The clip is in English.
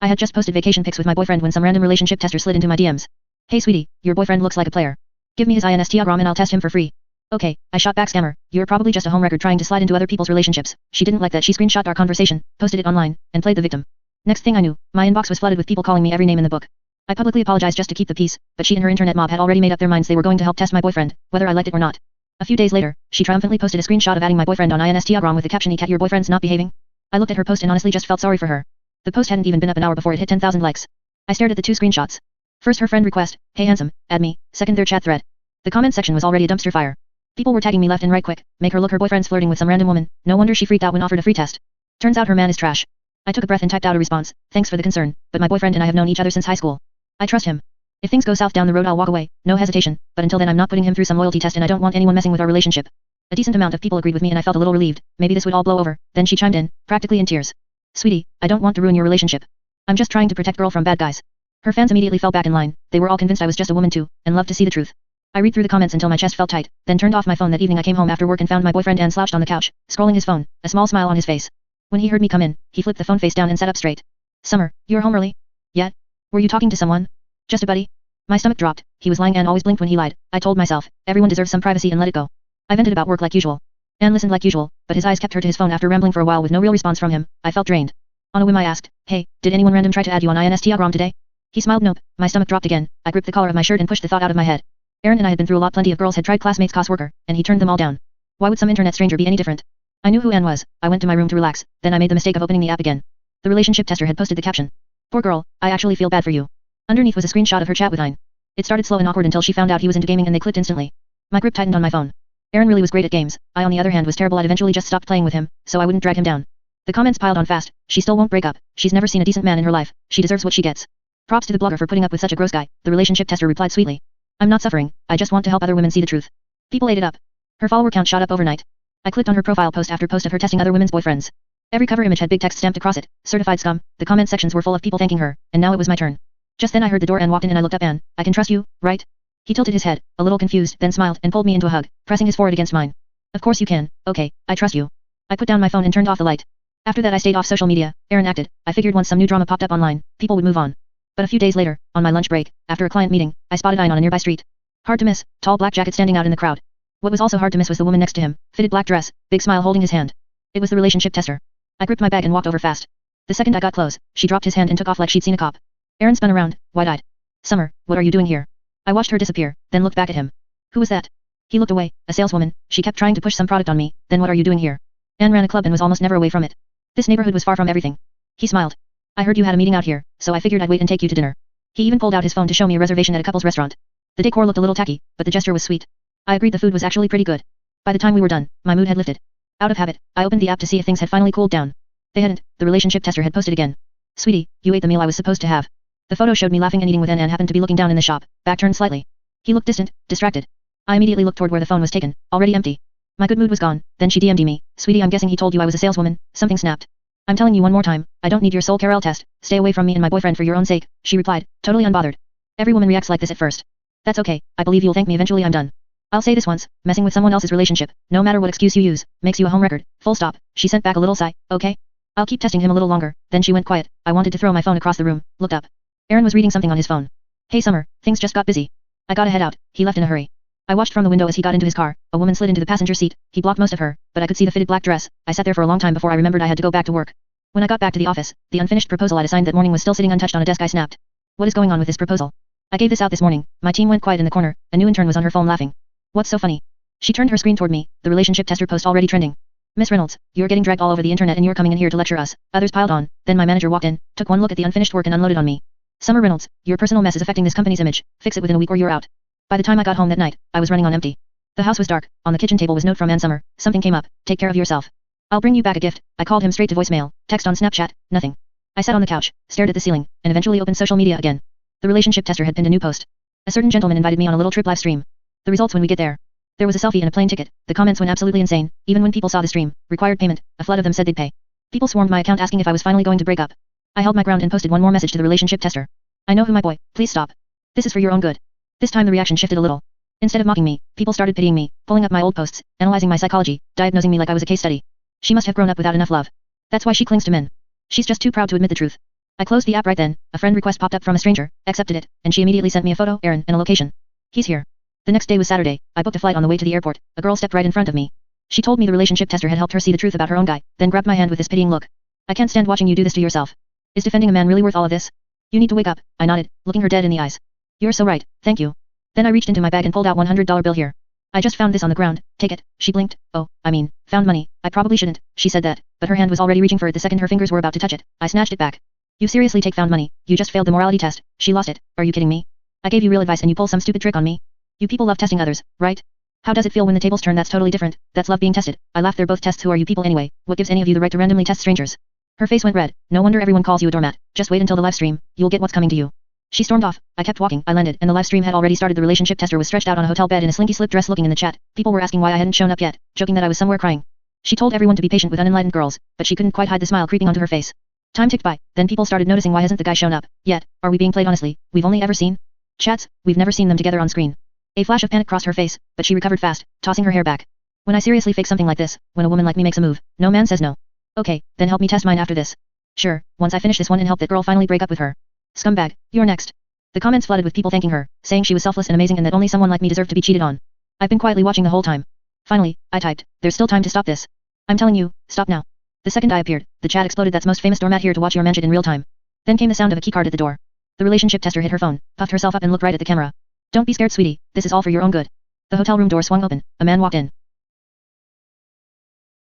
I had just posted vacation pics with my boyfriend when some random relationship tester slid into my DMs. Hey sweetie, your boyfriend looks like a player. Give me his Instagram and I'll test him for free. Okay, I shot back scammer, you're probably just a home record trying to slide into other people's relationships. She didn't like that. She screenshot our conversation, posted it online, and played the victim. Next thing I knew, my inbox was flooded with people calling me every name in the book. I publicly apologized just to keep the peace, but she and her internet mob had already made up their minds they were going to help test my boyfriend, whether I liked it or not. A few days later, she triumphantly posted a screenshot of adding my boyfriend on Instagram with the caption, "Cat, your boyfriend's not behaving." I looked at her post and honestly just felt sorry for her. The post hadn't even been up an hour before it hit 10,000 likes. I stared at the two screenshots. First her friend request, "Hey handsome, add me." Second their chat thread. The comment section was already a dumpster fire. People were tagging me left and right. Quick, make her look, her boyfriend's flirting with some random woman. No wonder she freaked out when offered a free test. Turns out her man is trash. I took a breath and typed out a response, "Thanks for the concern, but my boyfriend and I have known each other since high school. I trust him. If things go south down the road I'll walk away, no hesitation, but until then I'm not putting him through some loyalty test and I don't want anyone messing with our relationship." A decent amount of people agreed with me and I felt a little relieved. Maybe this would all blow over. Then she chimed in, practically in tears. "Sweetie, I don't want to ruin your relationship. I'm just trying to protect girl from bad guys." Her fans immediately fell back in line. They were all convinced I was just a woman too, and loved to see the truth. I read through the comments until my chest felt tight, then turned off my phone. That evening I came home after work and found my boyfriend Dan slouched on the couch, scrolling his phone, a small smile on his face. When he heard me come in, he flipped the phone face down and sat up straight. "Summer, you're home early? Yet? Were you talking to someone? Just a buddy?" My stomach dropped. He was lying and always blinked when he lied. I told myself, everyone deserves some privacy and let it go. I vented about work like usual. Anne listened like usual, but his eyes kept her to his phone after rambling for a while with no real response from him. I felt drained. On a whim I asked, "Hey, did anyone random try to add you on Instagram today?" He smiled. "Nope." My stomach dropped again. I gripped the collar of my shirt and pushed the thought out of my head. Aaron and I had been through a lot. Plenty of girls had tried classmates, courseworker, and he turned them all down. Why would some internet stranger be any different? I knew who Anne was. I went to my room to relax, then I made the mistake of opening the app again. The relationship tester had posted the caption. "Poor girl, I actually feel bad for you." Underneath was a screenshot of her chat with Hein. It started slow and awkward until she found out he was into gaming and they clicked instantly. My grip tightened on my phone. Aaron really was great at games. I on the other hand was terrible. I'd eventually just stopped playing with him, so I wouldn't drag him down. The comments piled on fast. "She still won't break up. She's never seen a decent man in her life. She deserves what she gets. Props to the blogger for putting up with such a gross guy." The relationship tester replied sweetly. "I'm not suffering. I just want to help other women see the truth." People ate it up. Her follower count shot up overnight. I clicked on her profile post after post of her testing other women's boyfriends. Every cover image had big text stamped across it, "Certified scum." The comment sections were full of people thanking her, and now it was my turn. Just then I heard the door and walked in and I looked up. "Anne, I can trust you, right?" He tilted his head, a little confused, then smiled and pulled me into a hug, pressing his forehead against mine. "Of course you can. Okay, I trust you." I put down my phone and turned off the light. After that I stayed off social media. Aaron acted. I figured once some new drama popped up online, people would move on. But a few days later, on my lunch break, after a client meeting, I spotted Hein on a nearby street. Hard to miss, tall black jacket standing out in the crowd. What was also hard to miss was the woman next to him, fitted black dress, big smile holding his hand. It was the relationship tester. I gripped my bag and walked over fast. The second I got close, she dropped his hand and took off like she'd seen a cop. Aaron spun around, wide-eyed. "Summer, what are you doing here?" I watched her disappear, then looked back at him. "Who was that?" He looked away. "A saleswoman. She kept trying to push some product on me." "Then what are you doing here?" Anne ran a club and was almost never away from it. This neighborhood was far from everything. He smiled. "I heard you had a meeting out here, so I figured I'd wait and take you to dinner." He even pulled out his phone to show me a reservation at a couple's restaurant. The decor looked a little tacky, but the gesture was sweet. I agreed the food was actually pretty good. By the time we were done, my mood had lifted. Out of habit, I opened the app to see if things had finally cooled down. They hadn't. The relationship tester had posted again. "Sweetie, you ate the meal I was supposed to have." The photo showed me laughing and eating with Anne and happened to be looking down in the shop, back turned slightly. He looked distant, distracted. I immediately looked toward where the phone was taken, already empty. My good mood was gone. Then she DM'd me. "Sweetie, I'm guessing he told you I was a saleswoman." Something snapped. "I'm telling you one more time, I don't need your soul Carol test. Stay away from me and my boyfriend for your own sake," she replied, totally unbothered. Every woman reacts like this at first. "That's okay, I believe you'll thank me eventually. I'm done. I'll say this once, messing with someone else's relationship, no matter what excuse you use, makes you a home record, full stop." She sent back a little sigh. "Okay. I'll keep testing him a little longer." Then she went quiet. I wanted to throw my phone across the room, looked up. Aaron was reading something on his phone. "Hey Summer, things just got busy. I gotta head out." He left in a hurry. I watched from the window as he got into his car. A woman slid into the passenger seat. He blocked most of her, but I could see the fitted black dress. I sat there for a long time before I remembered I had to go back to work. When I got back to the office, the unfinished proposal I'd assigned that morning was still sitting untouched on a desk. I snapped. "What is going on with this proposal? I gave this out this morning." My team went quiet in the corner. A new intern was on her phone laughing. "What's so funny?" She turned her screen toward me, the relationship tester post already trending. "Miss Reynolds, you're getting dragged all over the internet and you're coming in here to lecture us." Others piled on. Then my manager walked in, took one look at the unfinished work and unloaded on me. "Summer Reynolds, your personal mess is affecting this company's image. Fix it within a week or you're out." By the time I got home that night, I was running on empty. The house was dark. On the kitchen table was note from Ann Summer. "Something came up. Take care of yourself. I'll bring you back a gift." I called him straight to voicemail. Text on Snapchat, nothing. I sat on the couch, stared at the ceiling, and eventually opened social media again. The relationship tester had pinned a new post. A certain gentleman invited me on a little trip live stream. The results when we get there. There was a selfie and a plane ticket. The comments went absolutely insane. Even when people saw the stream, required payment, a flood of them said they'd pay. People swarmed my account asking if I was finally going to break up. I held my ground and posted one more message to the relationship tester. "I know who my boy, please stop. This is for your own good." This time the reaction shifted a little. Instead of mocking me, people started pitying me, pulling up my old posts, analyzing my psychology, diagnosing me like I was a case study. She must have grown up without enough love. That's why she clings to men. She's just too proud to admit the truth. I closed the app right then. A friend request popped up from a stranger, accepted it, and she immediately sent me a photo, Aaron, and a location. He's here. The next day was Saturday. I booked a flight on the way to the airport. A girl stepped right in front of me. She told me the relationship tester had helped her see the truth about her own guy, then grabbed my hand with this pitying look. I can't stand watching you do this to yourself. Is defending a man really worth all of this? You need to wake up, I nodded, looking her dead in the eyes. You're so right, thank you. Then I reached into my bag and pulled out $100 bill here. I just found this on the ground, take it, she blinked. Oh, I mean, found money, I probably shouldn't, she said that, but her hand was already reaching for it the second her fingers were about to touch it. I snatched it back. You seriously take found money, you just failed the morality test, she lost it, are you kidding me? I gave you real advice and you pull some stupid trick on me? You people love testing others, right? How does it feel when the tables turn? That's totally different, that's love being tested. I laughed. They're both tests. Who are you people anyway? What gives any of you the right to randomly test strangers? Her face went red. No wonder everyone calls you a doormat. Just wait until the live stream, you'll get what's coming to you. She stormed off. I kept walking. I landed, and the live stream had already started. The relationship tester was stretched out on a hotel bed in a slinky slip dress looking in the chat. People were asking why I hadn't shown up yet, joking that I was somewhere crying. She told everyone to be patient with unenlightened girls, but she couldn't quite hide the smile creeping onto her face. Time ticked by, then people started noticing why hasn't the guy shown up yet? Are we being played honestly? We've only ever seen chats, we've never seen them together on screen. A flash of panic crossed her face, but she recovered fast, tossing her hair back. When I seriously fake something like this, when a woman like me makes a move, no man says no. Okay, then help me test mine after this. Sure, once I finish this one and help that girl finally break up with her. Scumbag, you're next. The comments flooded with people thanking her, saying she was selfless and amazing and that only someone like me deserved to be cheated on. I've been quietly watching the whole time. Finally, I typed, there's still time to stop this. I'm telling you, stop now. The second I appeared, the chat exploded. That's most famous doormat here to watch your man shit in real time. Then came the sound of a keycard at the door. The relationship tester hit her phone, puffed herself up and looked right at the camera. Don't be scared, sweetie, this is all for your own good. The hotel room door swung open, a man walked in.